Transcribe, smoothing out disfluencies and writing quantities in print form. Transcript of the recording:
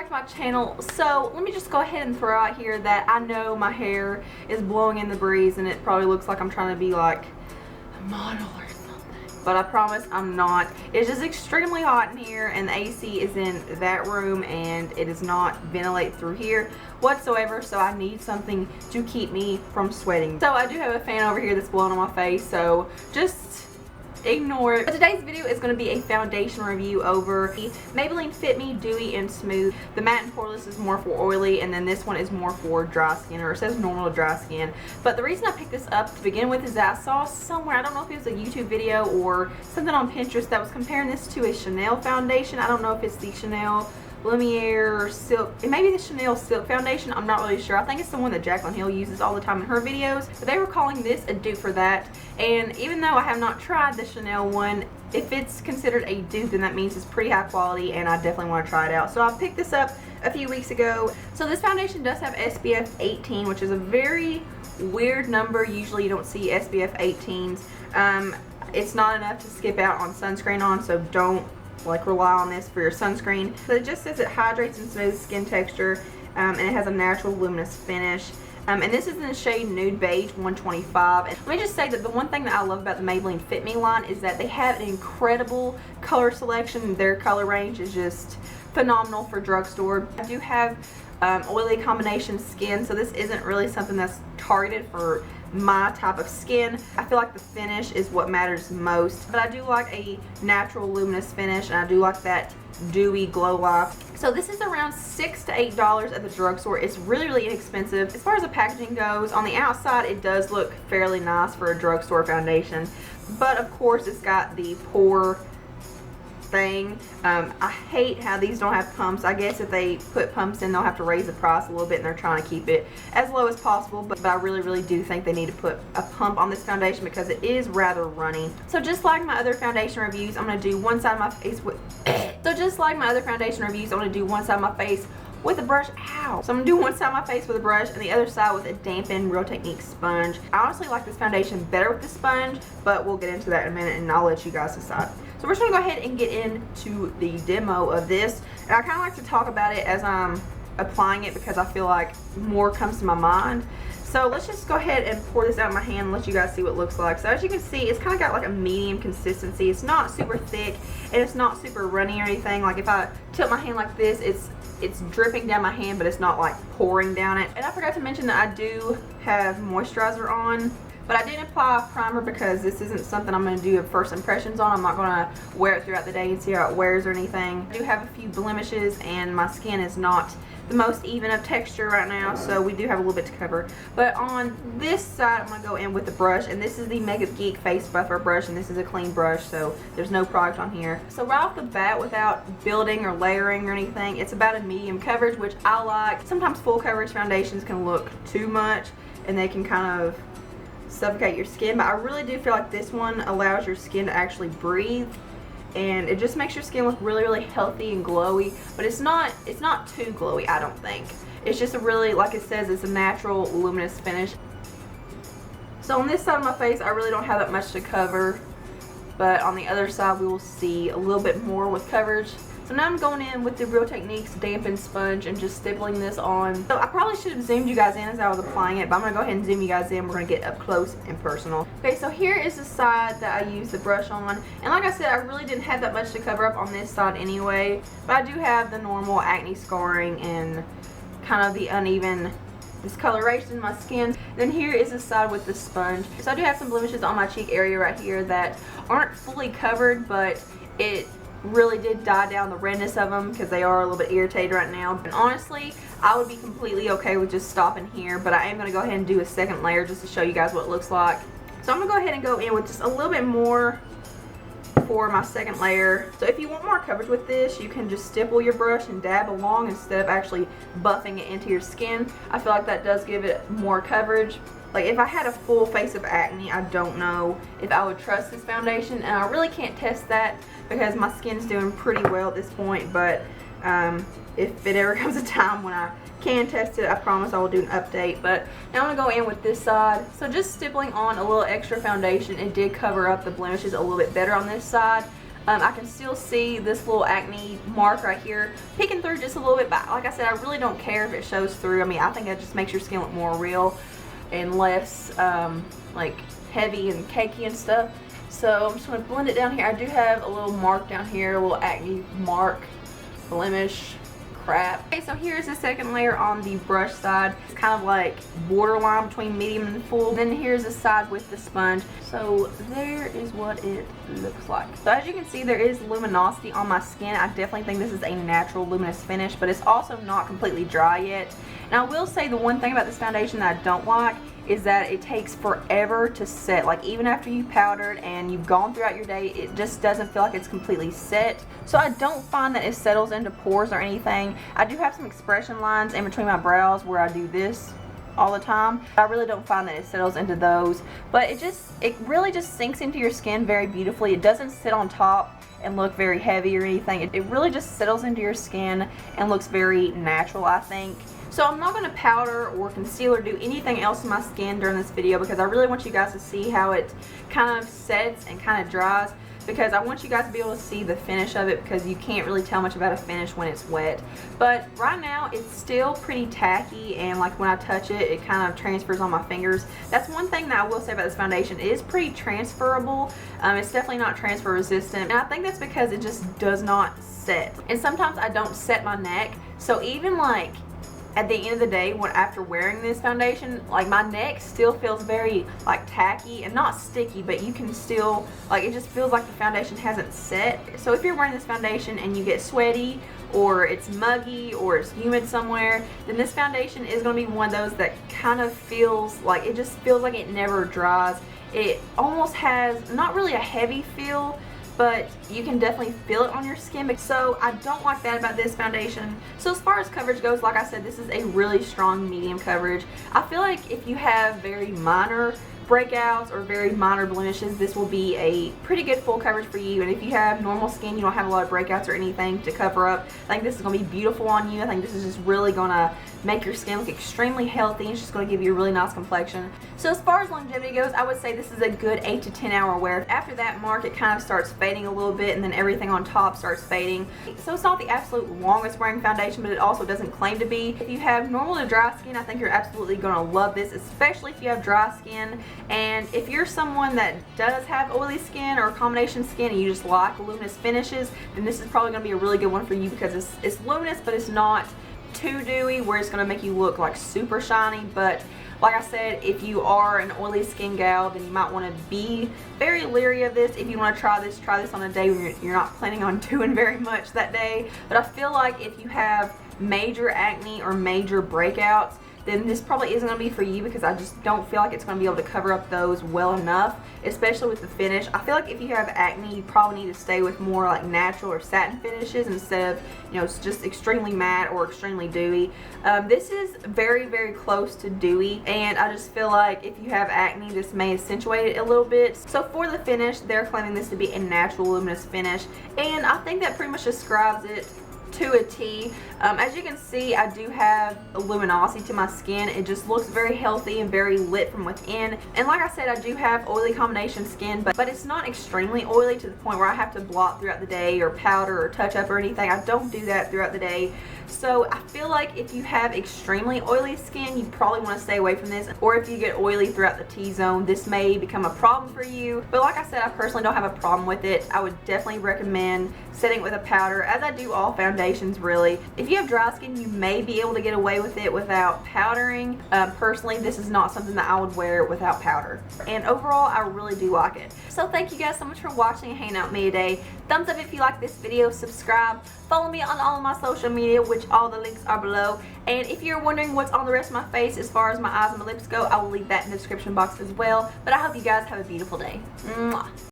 back to my channel. So let me just go ahead and throw out here that I know my hair is blowing in the breeze and it probably looks like I'm trying to be like a model or something, but I promise I'm not. It's just extremely hot in here and the AC is in that room and it does not ventilate through here whatsoever, so I need something to keep me from sweating. So I do have a fan over here that's blowing on my face, so just ignore it. But today's video is going to be a foundation review over the Maybelline Fit Me Dewy and Smooth. The matte and poreless is more for oily, and then this one is more for dry skin, or it says normal to dry skin. But the reason I picked this up to begin with is that I saw somewhere, I don't know if it was a YouTube video or something on Pinterest, that was comparing this to a Chanel foundation. I don't know if it's the Chanel Lumiere Silk, it may be the Chanel Silk foundation, I'm not really sure. I think it's the one that Jaclyn Hill uses all the time in her videos, but they were calling this a dupe for that. And even though I have not tried the Chanel one, if it's considered a dupe, then that means it's pretty high quality and I definitely want to try it out. So I picked this up a few weeks ago. So this foundation does have SPF 18, which is a very weird number. Usually you don't see SPF 18s. It's not enough to skip out on sunscreen on, so don't like rely on this for your sunscreen. So it just says it hydrates and smooths skin texture, and it has a natural luminous finish. And this is in the shade Nude Beige 125. And let me just say that the one thing that I love about the Maybelline Fit Me line is that they have an incredible color selection. Their color range is just phenomenal for drugstore. I do have oily combination skin, so this isn't really something that's targeted for my type of skin. I feel like the finish is what matters most, but I do like a natural luminous finish and I do like that dewy glow life. So this is around $6 to $8 at the drugstore. It's really inexpensive. As far as the packaging goes, on the outside it does look fairly nice for a drugstore foundation, but of course it's got the pore thing. I hate how these don't have pumps. I guess if they put pumps in, they'll have to raise the price a little bit, and they're trying to keep it as low as possible, but I really do think they need to put a pump on this foundation because it is rather runny. So just like my other foundation reviews, I'm going to do one side of my face with so just like my other foundation reviews, I'm going to do one side of my face with a brush. Ow! So I'm going to do one side of my face with a brush and the other side with a dampened Real Technique sponge. I honestly like this foundation better with the sponge, but we'll get into that in a minute and I'll let you guys decide. So we're just going to go ahead and get into the demo of this. And I kind of like to talk about it as I'm applying it because I feel like more comes to my mind. So let's just go ahead and pour this out in my hand and let you guys see what it looks like. So as you can see, it's kind of got like a medium consistency. It's not super thick and it's not super runny or anything. Like if I tilt my hand like this, it's dripping down my hand, but it's not like pouring down it. And I forgot to mention that I do have moisturizer on, but I didn't apply a primer because this isn't something I'm going to do first impressions on. I'm not going to wear it throughout the day and see how it wears or anything. I do have a few blemishes and my skin is not the most even of texture right now, so we do have a little bit to cover. But on this side, I'm going to go in with the brush, and this is the Mega Geek Face Buffer brush, and this is a clean brush, so there's no product on here. So right off the bat, without building or layering or anything, it's about a medium coverage, which I like. Sometimes full coverage foundations can look too much, and they can kind of suffocate your skin, but I really do feel like this one allows your skin to actually breathe, and it just makes your skin look really healthy and glowy, but it's not too glowy, I don't think. It's just a really, like it says, it's a natural luminous finish. So on this side of my face, I really don't have that much to cover, but on the other side we will see a little bit more with coverage. So now I'm going in with the Real Techniques dampened sponge and just stippling this on. So I probably should have zoomed you guys in as I was applying it, but I'm going to go ahead and zoom you guys in. We're going to get up close and personal. Okay, so here is the side that I used the brush on. And like I said, I really didn't have that much to cover up on this side anyway. But I do have the normal acne scarring and kind of the uneven discoloration in my skin. Then here is the side with the sponge. So I do have some blemishes on my cheek area right here that aren't fully covered, but it really did die down the redness of them because they are a little bit irritated right now. And honestly, I would be completely okay with just stopping here, but I am going to go ahead and do a second layer just to show you guys what it looks like. So I'm going to go ahead and go in with just a little bit more for my second layer. So if you want more coverage with this, you can just stipple your brush and dab along instead of actually buffing it into your skin. I feel like that does give it more coverage. Like if I had a full face of acne, I don't know if I would trust this foundation, and I really can't test that because my skin's doing pretty well at this point. But if it ever comes a time when I can test it, I promise I will do an update. But now I'm going to go in with this side. So just stippling on a little extra foundation, it did cover up the blemishes a little bit better on this side. I can still see this little acne mark right here peeking through just a little bit, but like I said, I really don't care if it shows through. I mean, I think that just makes your skin look more real and less like heavy and cakey and stuff. So I'm just going to blend it down here. I do have a little mark down here, a little acne mark, blemish crap. Okay, so here's the second layer on the brush side. It's kind of like borderline between medium and full. Then here's the side with the sponge. So there is what it looks like. So as you can see, there is luminosity on my skin. I definitely think this is a natural luminous finish, but it's also not completely dry yet. And I will say the one thing about this foundation that I don't like is that it takes forever to set. Like, even after you powdered and you've gone throughout your day, it just doesn't feel like it's completely set. So I don't find that it settles into pores or anything. I do have some expression lines in between my brows where I do this all the time. I really don't find that it settles into those, but it really just sinks into your skin very beautifully. It doesn't sit on top and look very heavy or anything. It really just settles into your skin and looks very natural, I think. So I'm not going to powder or conceal or do anything else in my skin during this video because I really want you guys to see how it kind of sets and kind of dries, because I want you guys to be able to see the finish of it, because you can't really tell much about a finish when it's wet. But right now it's still pretty tacky, and like when I touch it, it kind of transfers on my fingers. That's one thing that I will say about this foundation. It is pretty transferable. It's definitely not transfer resistant, and I think that's because it just does not set. And sometimes I don't set my neck, so even like at the end of the day, after wearing this foundation, like my neck still feels very like tacky and not sticky, but you can still, like, it just feels like the foundation hasn't set. So if you're wearing this foundation and you get sweaty or it's muggy or it's humid somewhere, then this foundation is going to be one of those that kind of feels like, it just feels like it never dries. It almost has not really a heavy feel, but you can definitely feel it on your skin. So I don't like that about this foundation. So as far as coverage goes, like I said, this is a really strong medium coverage. I feel like if you have very minor breakouts or very minor blemishes, this will be a pretty good full coverage for you. And if you have normal skin, you don't have a lot of breakouts or anything to cover up, I think this is going to be beautiful on you. I think this is just really going to make your skin look extremely healthy. It's just going to give you a really nice complexion. So as far as longevity goes, I would say this is a good 8 to 10 hour wear. After that mark, it kind of starts fading a little bit, and then everything on top starts fading. So it's not the absolute longest wearing foundation, but it also doesn't claim to be. If you have normal to dry skin, I think you're absolutely going to love this, especially if you have dry skin. And if you're someone that does have oily skin or combination skin and you just like luminous finishes, then this is probably going to be a really good one for you, because it's luminous, but it's not too dewy where it's going to make you look like super shiny. But like I said, if you are an oily skin gal, then you might want to be very leery of this. If you want to try this on a day when you're not planning on doing very much that day. But I feel like if you have major acne or major breakouts, then this probably isn't going to be for you, because I just don't feel like it's going to be able to cover up those well enough, especially with the finish. I feel like if you have acne, you probably need to stay with more like natural or satin finishes instead of, you know, just extremely matte or extremely dewy. This is very, very close to dewy, and I just feel like if you have acne, this may accentuate it a little bit. So for the finish, they're claiming this to be a natural luminous finish, and I think that pretty much describes it to a T. As you can see, I do have a luminosity to my skin. It just looks very healthy and very lit from within. And like I said, I do have oily combination skin, but it's not extremely oily to the point where I have to blot throughout the day or powder or touch up or anything. I don't do that throughout the day. So I feel like if you have extremely oily skin, you probably want to stay away from this. Or if you get oily throughout the T-zone, this may become a problem for you. But like I said, I personally don't have a problem with it. I would definitely recommend setting it with a powder, as I do all foundations really. If you have dry skin, you may be able to get away with it without powdering. Personally, this is not something that I would wear without powder. And overall, I really do like it. So thank you guys so much for watching and hanging out with me today. Thumbs up if you like this video, subscribe, follow me on all of my social media, which all the links are below. And if you're wondering what's on the rest of my face as far as my eyes and my lips go, I will leave that in the description box as well. But I hope you guys have a beautiful day. Mwah.